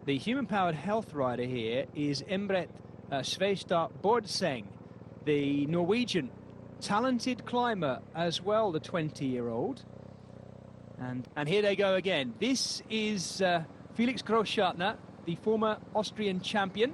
The human-powered health rider here is Embret Svestad Bordseng, the Norwegian talented climber as well, the 20-year-old. And here they go again. This is Felix Grossschartner, the former Austrian champion.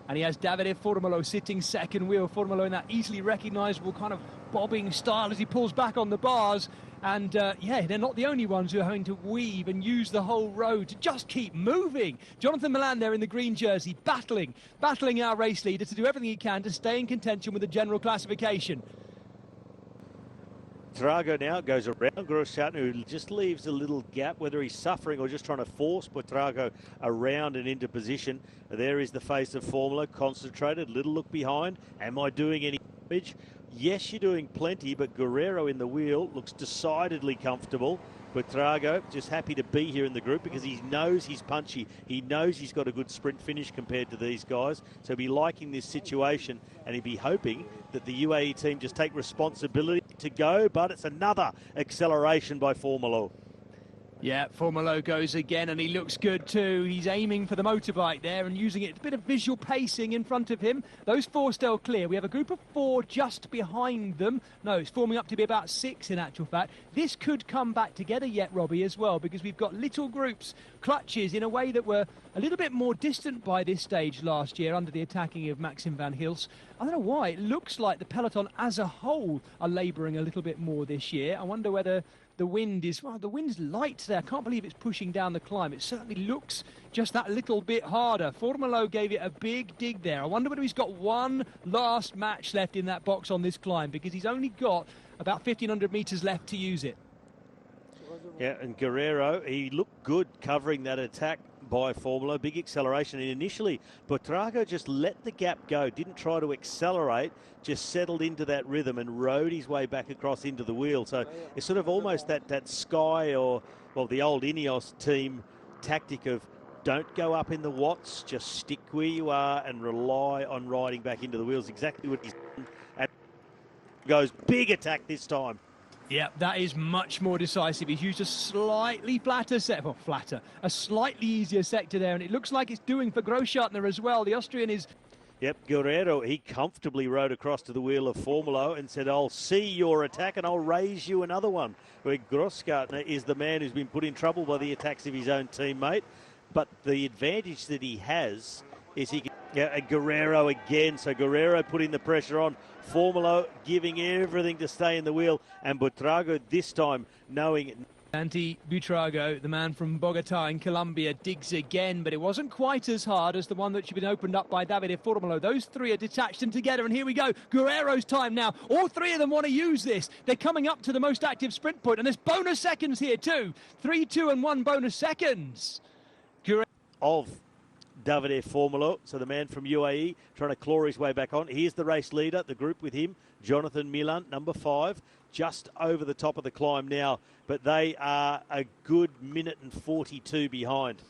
And he has Davide Formolo sitting second wheel. Formolo in that easily recognisable kind of bobbing style as he pulls back on the bars. And yeah, they're not the only ones who are having to weave and use the whole road to just keep moving. Jonathan Milan there in the green jersey, battling our race leader to do everything he can to stay in contention with the general classification. Buitrago now goes around Grossschartner, who just leaves a little gap, whether he's suffering or just trying to force Buitrago around and into position. There is the face of Formolo, concentrated, little look behind. Am I doing any damage? Yes, you're doing plenty, but Guerrero in the wheel looks decidedly comfortable. Buitrago just happy to be here in the group because he knows he's punchy. He knows he's got a good sprint finish compared to these guys. So he'll be liking this situation and he'll be hoping that the UAE team just take responsibility to go. But it's another acceleration by Formolo. Yeah, Formolo goes again, and he looks good too. He's aiming for the motorbike there and using it. A bit of visual pacing in front of him. Those four still clear. We have a group of four just behind them. No, it's forming up to be about six in actual fact. This could come back together yet, Robbie, as well, because we've got little groups, clutches, in a way that were a little bit more distant by this stage last year under the attacking of Maxim van Hils. I don't know why. It looks like the peloton as a whole are labouring a little bit more this year. I wonder whether the wind is, well, the wind's light there. I can't believe it's pushing down the climb. It certainly looks just that little bit harder. Formolo gave it a big dig there. I wonder whether he's got one last match left in that box on this climb, because he's only got about 1,500 metres left to use it. Yeah, and Guerrero, he looked good covering that attack by Formolo. Big acceleration. And initially, Buitrago just let the gap go, didn't try to accelerate, just settled into that rhythm and rode his way back across into the wheel. So it's sort of almost that Sky or, well, the old Ineos team tactic of don't go up in the watts, just stick where you are and rely on riding back into the wheels. Exactly what he's done. And goes big attack this time. Yeah, that is much more decisive. He's used a slightly flatter set, well, flatter, a slightly easier sector there, and it looks like it's doing for Grossschartner as well. The Austrian is... Yep, Guerrero, he comfortably rode across to the wheel of Formolo and said, I'll see your attack and I'll raise you another one. Where Grossschartner is the man who's been put in trouble by the attacks of his own teammate. But the advantage that he has is he can... Yeah, and Guerrero again. So Guerrero putting the pressure on. Formolo giving everything to stay in the wheel. And Buitrago this time knowing... Santi Buitrago, the man from Bogota in Colombia, digs again, but it wasn't quite as hard as the one that had been opened up by Davide Formolo. Those three are detached and together, and here we go. Guerrero's time now. All three of them want to use this. They're coming up to the most active sprint point, and there's bonus seconds here too. 3, 2, and 1 bonus seconds. Of Davide Formolo, so the man from UAE trying to claw his way back on. Here's the race leader, the group with him, Jonathan Milan, number 5, just over the top of the climb now, but they are a good minute and 42 behind.